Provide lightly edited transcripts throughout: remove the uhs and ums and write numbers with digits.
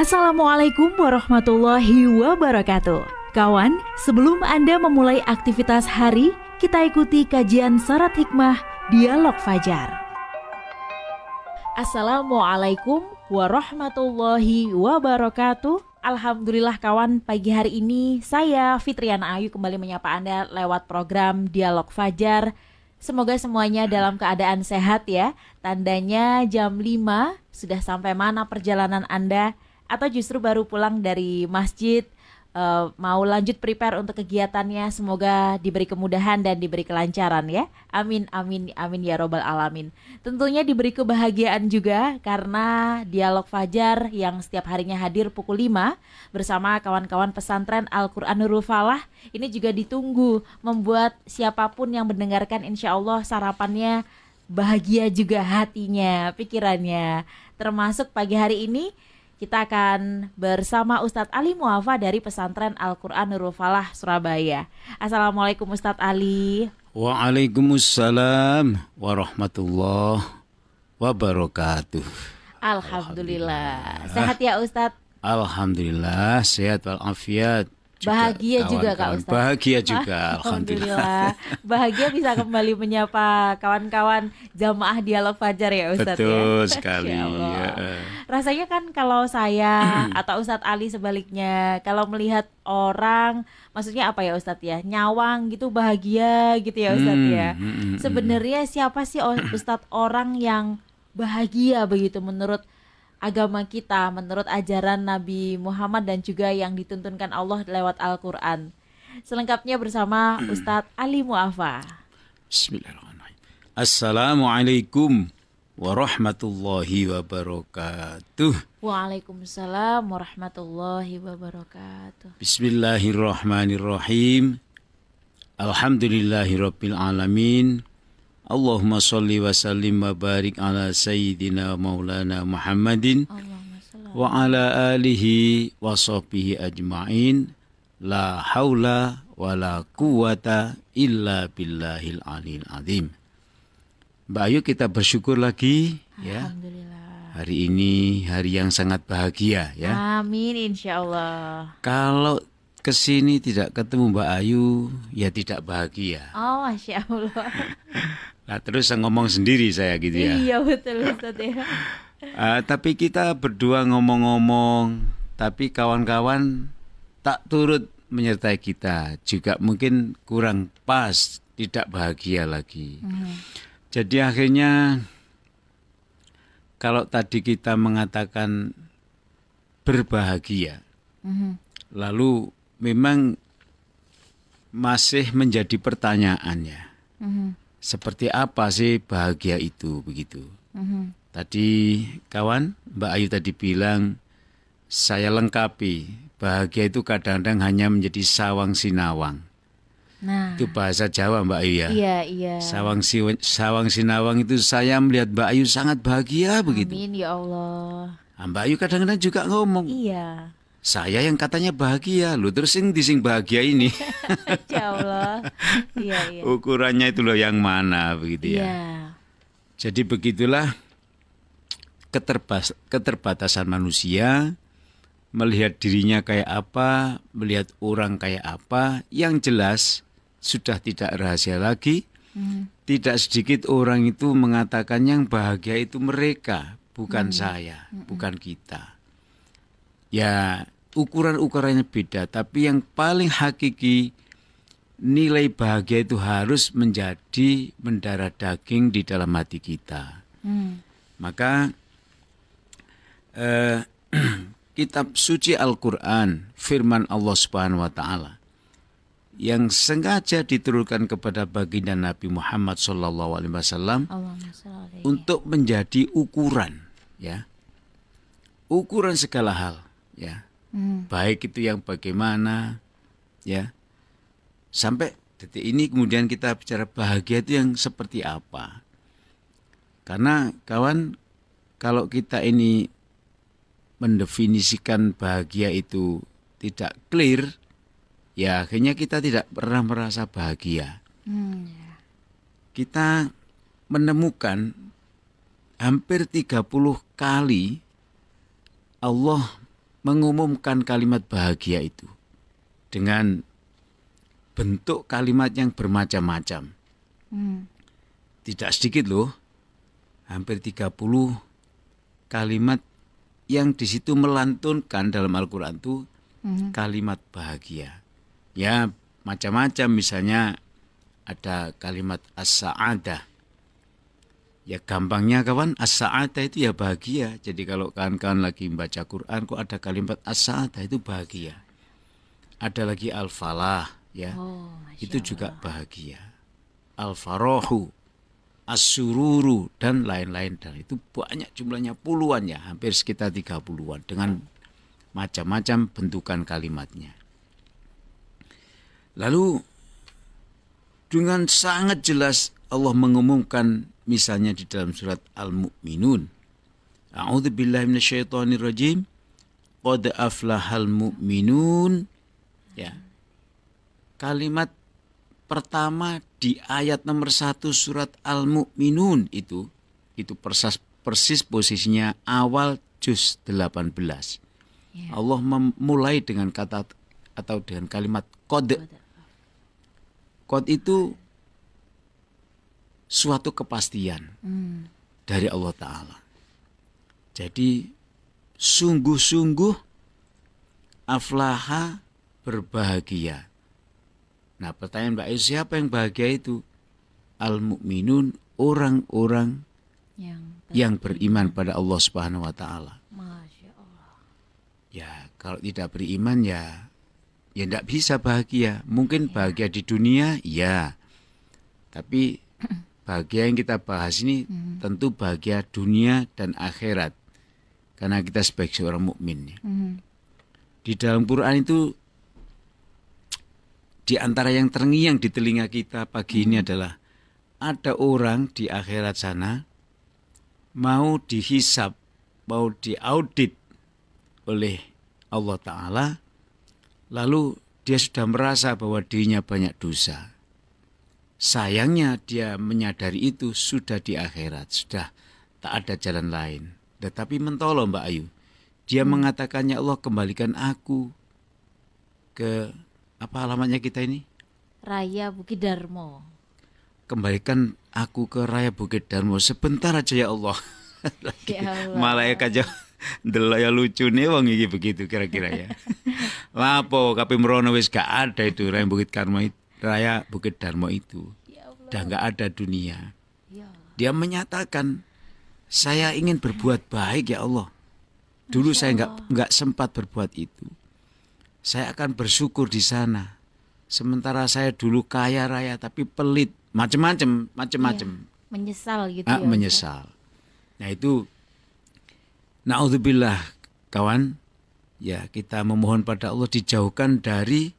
Assalamualaikum warahmatullahi wabarakatuh. Kawan, sebelum Anda memulai aktivitas hari, kita ikuti kajian Syarat Hikmah Dialog Fajar. Assalamualaikum warahmatullahi wabarakatuh. Alhamdulillah kawan, pagi hari ini saya Fitriana Ayu kembali menyapa Anda lewat program Dialog Fajar. Semoga semuanya dalam keadaan sehat ya. Tandanya jam 5 sudah sampai mana perjalanan Anda? Atau justru baru pulang dari masjid, mau lanjut prepare untuk kegiatannya. Semoga diberi kemudahan dan diberi kelancaran ya. Amin, amin, amin ya robbal alamin. Tentunya diberi kebahagiaan juga karena Dialog Fajar yang setiap harinya hadir pukul 5 bersama kawan-kawan pesantren Al-Quran Nurul Falah. Ini juga ditunggu, membuat siapapun yang mendengarkan insya Allah sarapannya bahagia juga hatinya, pikirannya. Termasuk pagi hari ini kita akan bersama Ustadz Ali Muafa dari pesantren Al-Quran Nurul Falah Surabaya. Assalamualaikum Ustadz Ali. Waalaikumsalam warahmatullahi wabarakatuh. Alhamdulillah. Sehat ya Ustadz? Alhamdulillah sehat walafiat. Bahagia juga Kak Ustadz. Bahagia juga, alhamdulillah. Bahagia bisa kembali menyapa kawan-kawan jamaah Dialog Fajar ya Ustadz. Betul ya? sekali ya. Rasanya kan kalau saya atau Ustadz Ali sebaliknya, kalau melihat orang, maksudnya apa ya Ustadz ya, nyawang gitu bahagia gitu ya Ustadz ya. Sebenarnya siapa sih Ustadz orang yang bahagia begitu menurut agama kita, menurut ajaran Nabi Muhammad dan juga yang dituntunkan Allah lewat Al-Quran. Selengkapnya bersama Ustadz Ali Muafa. Bismillahirrahmanirrahim. Assalamualaikum warahmatullahi wabarakatuh. Waalaikumsalam warahmatullahi wabarakatuh. Bismillahirrahmanirrahim. Alhamdulillahirabbil alamin. Allahumma sholli wa sallim wa barik ala sayyidina maulana Muhammadin wa ala alihi wa sahbihi ajma'in. La haula wa la quwata illa billahil aliyil azim. Mbak Ayu, kita bersyukur lagi ya. Alhamdulillah. Hari ini hari yang sangat bahagia ya. Amin insyaallah. Kalau kesini tidak ketemu Mbak Ayu ya tidak bahagia. Oh Masya Allah. Nah terus ngomong sendiri saya gitu ya. Iya betul Ustaz ya. Tapi kita berdua ngomong-ngomong, tapi kawan-kawan tak turut menyertai kita, juga mungkin kurang pas, tidak bahagia lagi. Jadi akhirnya kalau tadi kita mengatakan berbahagia, lalu memang masih menjadi pertanyaannya. Seperti apa sih bahagia itu begitu? Tadi kawan Mbak Ayu tadi bilang, saya lengkapi, bahagia itu kadang-kadang hanya menjadi sawang sinawang. Nah, itu bahasa Jawa Mbak Ayu ya. Iya, iya. Sawang sinawang itu saya melihat Mbak Ayu sangat bahagia begitu. Amin ya Allah. Nah, Mbak Ayu kadang-kadang juga ngomong, Iya. saya yang katanya bahagia, loh terus sing bahagia ini. Ya Allah. Iya, iya. Ukurannya itu loh yang mana begitu ya. Iya. Jadi begitulah keterbatasan manusia, melihat dirinya kayak apa, melihat orang kayak apa, yang jelas sudah tidak rahasia lagi. Tidak sedikit orang itu mengatakan yang bahagia itu mereka, bukan saya, bukan kita. Ya, ukuran-ukurannya beda, tapi yang paling hakiki nilai bahagia itu harus menjadi mendarah daging di dalam hati kita. Maka kitab suci Al-Quran, firman Allah Subhanahu wa Ta'ala, yang sengaja diturunkan kepada baginda Nabi Muhammad SAW untuk menjadi ukuran, ya, ukuran segala hal, ya. Baik itu yang bagaimana, ya, sampai detik ini kemudian kita bicara bahagia itu yang seperti apa. Karena kawan, kalau kita ini mendefinisikan bahagia itu tidak clear, ya akhirnya kita tidak pernah merasa bahagia. Kita menemukan hampir 30 kali Allah mengumumkan kalimat bahagia itu dengan bentuk kalimat yang bermacam-macam. Tidak sedikit loh, hampir 30 kalimat yang di situ melantunkan dalam Al-Quran itu kalimat bahagia. Ya, macam-macam, misalnya ada kalimat as-sa'adah. Ya gampangnya kawan, as-sa'adah itu ya bahagia. Jadi kalau kawan-kawan lagi membaca Quran kok ada kalimat as-sa'adah itu bahagia. Ada lagi al-falah ya. Itu juga bahagia. Al-farahu, as-sururu dan lain-lain, dan itu banyak jumlahnya, puluhan ya, hampir sekitar 30-an dengan macam-macam bentukan kalimatnya. Lalu dengan sangat jelas Allah mengumumkan, misalnya di dalam surat Al-Mu'minun. A'udzubillahi minasyaitonirrajim. Qad aflahal mu'minun. Ya. Kalimat pertama di ayat nomor 1 surat Al-Mu'minun itu persis posisinya awal juz 18. Ya. Allah memulai dengan kata atau dengan kalimat qad. Qad itu suatu kepastian dari Allah Ta'ala. Jadi sungguh-sungguh aflaha, berbahagia. Nah pertanyaan Mbak Ayu, siapa yang bahagia itu? Al-mu'minun, orang-orang yang beriman pada Allah Subhanahu wa Ta'ala. Masya Allah. Ya kalau tidak beriman ya tidak bisa bahagia. Mungkin bahagia di dunia ya, tapi bahagia yang kita bahas ini tentu bahagia dunia dan akhirat, karena kita sebagai seorang mukmin. Di dalam Quran itu, di antara yang terngiang di telinga kita pagi ini adalah ada orang di akhirat sana mau dihisab, mau diaudit oleh Allah Ta'ala, lalu dia sudah merasa bahwa dirinya banyak dosa. Sayangnya dia menyadari itu sudah di akhirat, sudah tak ada jalan lain. Tetapi mentolong Mbak Ayu, dia mengatakan, ya Allah kembalikan aku ke, apa alamatnya kita ini? Raya Bukit Darmo. Kembalikan aku ke Raya Bukit Darmo sebentar aja ya Allah. Ya Allah. Malaikat aja delaya lucu nih wong iki begitu kira-kira ya. Lapo kape merono wis gak ada itu Raya Bukit Darmo itu. Raya Bukit Darmo itu udah nggak ada dunia. Dia menyatakan, saya ingin berbuat baik ya Allah. Dulu saya nggak sempat berbuat itu. Saya akan bersyukur di sana. Sementara saya dulu kaya raya tapi pelit, macam-macam. Menyesal gitu ya. Menyesal. Nah itu, naudzubillah kawan. Ya kita memohon pada Allah dijauhkan dari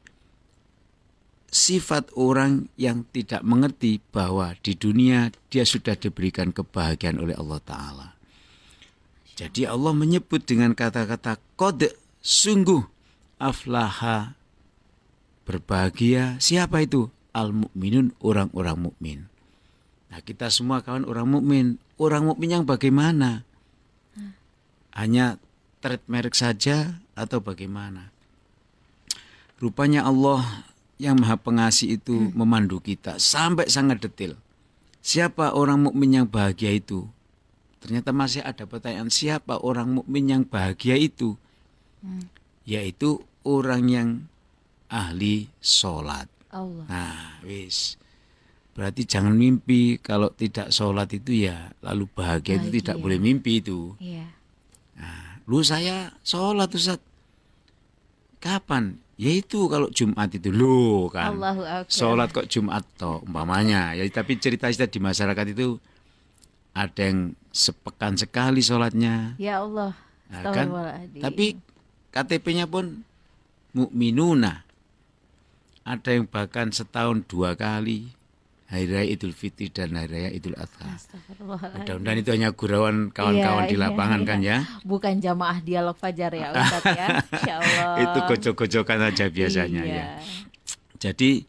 sifat orang yang tidak mengerti bahwa di dunia dia sudah diberikan kebahagiaan oleh Allah Ta'ala. Jadi Allah menyebut dengan kata-kata qad, sungguh, aflaha, berbahagia. Siapa itu? Al-mu'minun, orang-orang mukmin. Nah kita semua kawan orang mukmin. Orang mukmin yang bagaimana? Hanya trade merek saja atau bagaimana? Rupanya Allah yang Maha Pengasih itu memandu kita sampai sangat detail. Siapa orang mukmin yang bahagia itu? Ternyata masih ada pertanyaan, siapa orang mukmin yang bahagia itu? Yaitu orang yang ahli sholat. Allah. Nah, wis. Berarti jangan mimpi kalau tidak sholat itu ya lalu bahagia. Itu tidak boleh mimpi itu. Iya. Nah, lu saya sholat Ustaz. Kapan? Yaitu kalau Jumat itu loh kan. Allahu Akbar. Sholat kok Jumat toh umpamanya. Ya tapi cerita di masyarakat itu ada yang sepekan sekali sholatnya. Ya Allah. Nah, kan? Tapi KTP-nya pun mukminuna. Ada yang bahkan setahun 2 kali. Hari Raya Idul Fitri dan Hari Raya Idul Adha. Mudah-mudahan itu hanya gurauan kawan-kawan di lapangan kan ya. Bukan jamaah dialog fajar ya Ustaz ya. Insyaallah. Itu gojok-gojokan saja biasanya ya. Jadi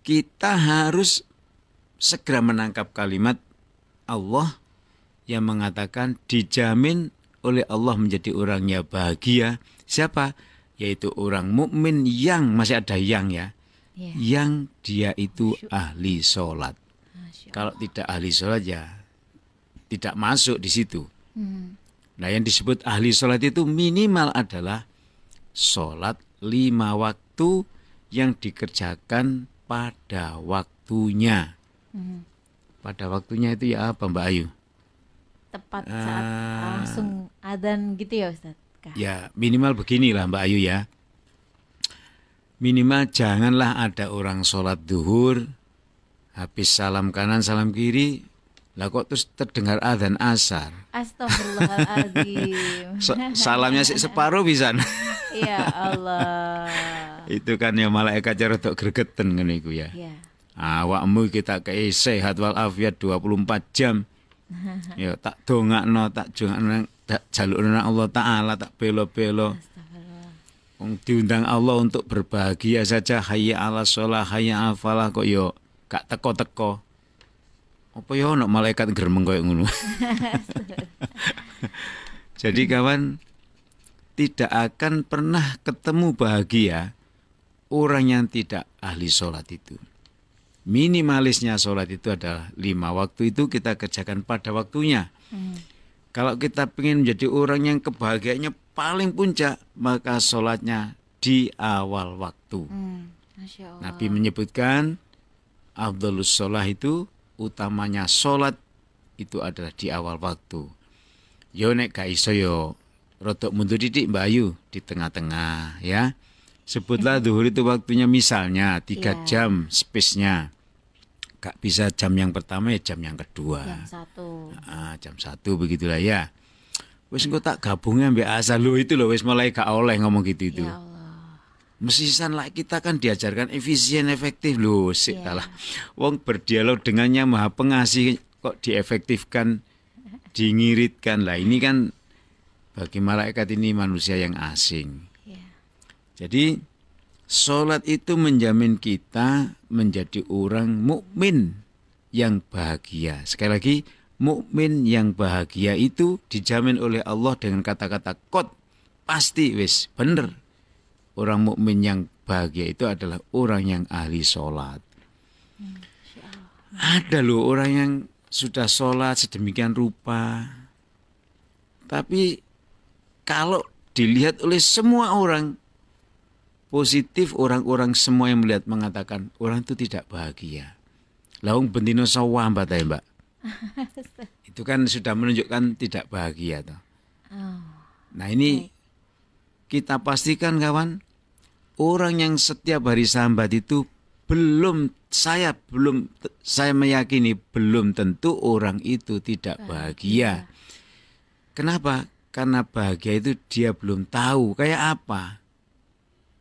kita harus segera menangkap kalimat Allah yang mengatakan dijamin oleh Allah menjadi orang yang bahagia Siapa? Yaitu orang mukmin yang masih ada yang ya. Ya. Yang dia itu ahli sholat. Kalau tidak ahli sholat ya tidak masuk di situ. Nah yang disebut ahli sholat itu minimal adalah sholat 5 waktu yang dikerjakan pada waktunya. Pada waktunya itu ya apa Mbak Ayu? Tepat saat langsung adzan gitu ya Ustaz? Ya minimal beginilah Mbak Ayu ya. Minimal janganlah ada orang sholat duhur, habis salam kanan salam kiri, lah kok terus terdengar adzan asar. Astagfirullahaladzim. Salamnya separuh bisa. Ya Allah. Itu kan ya malaikatnya rodok gregeten ngene iku ya. Ya. Awakmu kita kei sehat walafiat 24 jam. Ya tak dongakno, tak jongakno, tak jalukno Allah Ta'ala, tak belo-belo. Wong diundang Allah untuk berbahagia saja, hayya 'alas shalah, hayya 'alal falah kok yo gak teko-teko. Apa yo ono malaikat gremeng koyo ngono. Jadi kawan, tidak akan pernah ketemu bahagia orang yang tidak ahli sholat itu. Minimalisnya sholat itu adalah 5 waktu itu kita kerjakan pada waktunya. Kalau kita ingin menjadi orang yang kebahagiaannya paling puncak, maka sholatnya di awal waktu. Masya Allah. Nabi menyebutkan afdhalus sholah itu utamanya sholat itu adalah di awal waktu. Yo nek gak iso yo rodok mundur didik Mbak Ayu di tengah-tengah ya. Sebutlah zuhur itu waktunya misalnya 3 jam space-nya. Gak bisa jam yang pertama ya jam yang kedua. Jam 1 begitulah ya. Wis engko tak gabungnya mbek asal lo itu loh wis mulai gak oleh ngomong gitu itu. Ya Allah. Mesisan lah kita kan diajarkan efisien efektif loh sik lah. Wong berdialog dengannya Maha Pengasih kok diefektifkan, dingiritkan lah. Ini kan bagi malaikat ini manusia yang asing. Jadi sholat itu menjamin kita menjadi orang mukmin yang bahagia. Sekali lagi, mukmin yang bahagia itu dijamin oleh Allah dengan kata-kata qad. Pasti wis bener. Orang mukmin yang bahagia itu adalah orang yang ahli sholat. Ada loh orang yang sudah sholat sedemikian rupa. Tapi kalau dilihat oleh semua orang, positif orang-orang semua yang melihat mengatakan orang itu tidak bahagia. Lawung bendino sawah mbak ya mbak. Itu kan sudah menunjukkan tidak bahagia toh. Nah ini kita pastikan kawan, orang yang setiap hari sambat itu saya meyakini belum tentu orang itu tidak bahagia. Kenapa? Karena bahagia itu dia belum tahu kayak apa.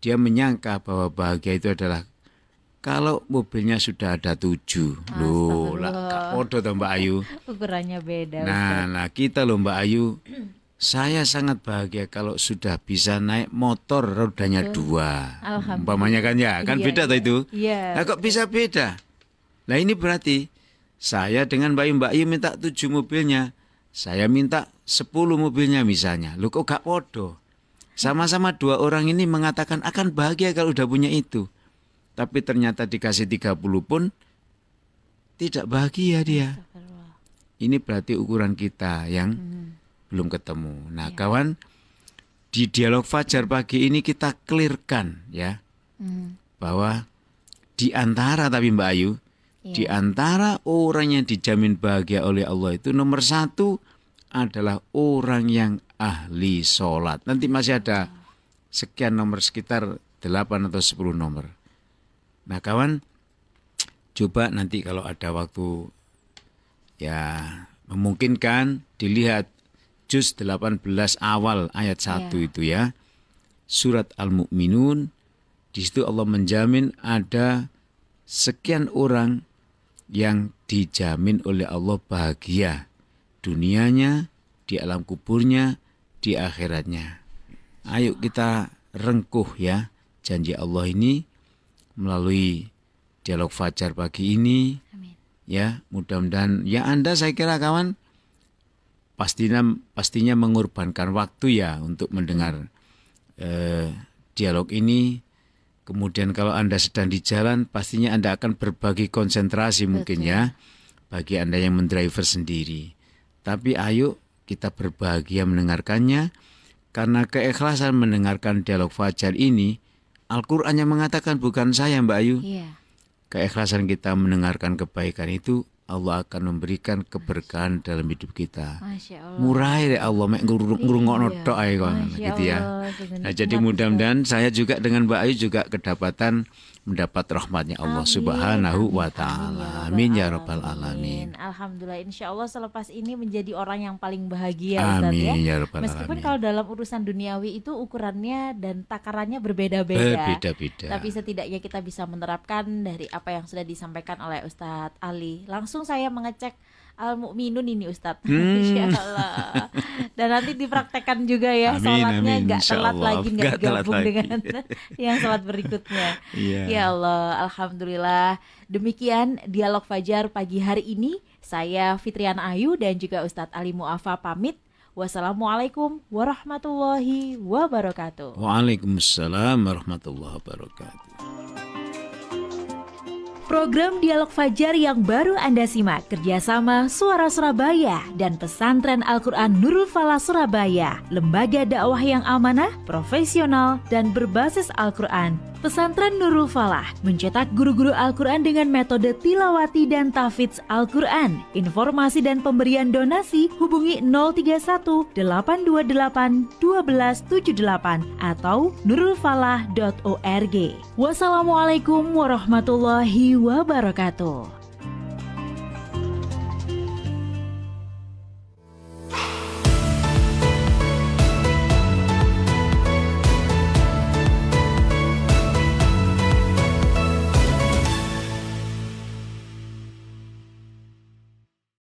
Dia menyangka bahwa bahagia itu adalah kalau mobilnya sudah ada 7. Loh, lah gak podo toh Mbak Ayu. Ukurannya beda. Nah kita loh Mbak Ayu, saya sangat bahagia kalau sudah bisa naik motor rodanya 2. Umpamanya kan ya, kan beda toh itu. Nah kok bisa beda? Nah ini berarti saya dengan Mbak Ayu minta 7 mobilnya, saya minta 10 mobilnya misalnya. Loh kok gak podo? Sama-sama 2 orang ini mengatakan akan bahagia kalau udah punya itu. Tapi ternyata dikasih 30 pun tidak bahagia dia. Ini berarti ukuran kita yang belum ketemu. Nah kawan, di dialog Fajar pagi ini kita clearkan ya. Bahwa di antara tapi Mbak Ayu, di antara orang yang dijamin bahagia oleh Allah itu nomor 1 adalah orang yang ahli sholat. Nanti masih ada sekian nomor, sekitar 8 atau 10 nomor. Nah kawan, coba nanti kalau ada waktu ya memungkinkan dilihat juz 18 awal ayat 1 itu ya. Surat Al-Mu'minun. Di situ Allah menjamin ada sekian orang yang dijamin oleh Allah bahagia dunianya, di alam kuburnya, di akhiratnya. Ayo kita rengkuh ya janji Allah ini melalui dialog Fajar pagi ini. Amin. Ya, mudah-mudahan ya Anda saya kira kawan pastinya mengorbankan waktu ya untuk mendengar dialog ini. Kemudian kalau Anda sedang di jalan, pastinya Anda akan berbagi konsentrasi mungkin ya, bagi Anda yang mendriver sendiri. Tapi ayo kita berbahagia mendengarkannya, karena keikhlasan mendengarkan dialog fajar ini, Al-Quran yang mengatakan, bukan saya Mbak Ayu. Keikhlasan kita mendengarkan kebaikan itu, Allah akan memberikan keberkahan dalam hidup kita. Murah ya Allah, mek ngrungokno tok ae gitu ya. Nah, jadi mudah-mudahan saya juga dengan Mbak Ayu juga kedapatan mendapat rahmatnya Allah Subhanahu wa Ta'ala. Amin ya rabbal alamin. Alhamdulillah, insya Allah selepas ini menjadi orang yang paling bahagia, Ustaz, amin, ya. alamin. Meskipun kalau dalam urusan duniawi itu ukurannya dan takarannya berbeda-beda. Tapi setidaknya kita bisa menerapkan dari apa yang sudah disampaikan oleh Ustadz Ali. Langsung saya mengecek Al-Mu'minun ini Ustadz, Insya Allah. Dan nanti dipraktekkan juga ya, sholatnya nggak telat lagi, nggak gabung dengan yang sholat berikutnya. Ya Allah, Alhamdulillah. Demikian dialog Fajar pagi hari ini. Saya Fitriana Ayu dan juga Ustadz Ali Mu'afa pamit. Wassalamualaikum warahmatullahi wabarakatuh. Waalaikumsalam warahmatullahi wabarakatuh. Program Dialog Fajar yang baru Anda simak kerjasama Suara Surabaya dan Pesantren Al-Quran Nurul Falah Surabaya, lembaga dakwah yang amanah, profesional, dan berbasis Al-Quran. Pesantren Nurul Falah mencetak guru-guru Al-Quran dengan metode tilawati dan tahfidz Al-Quran. Informasi dan pemberian donasi hubungi 031 828 1278 atau nurulfalah.org. Wassalamualaikum warahmatullahi wabarakatuh.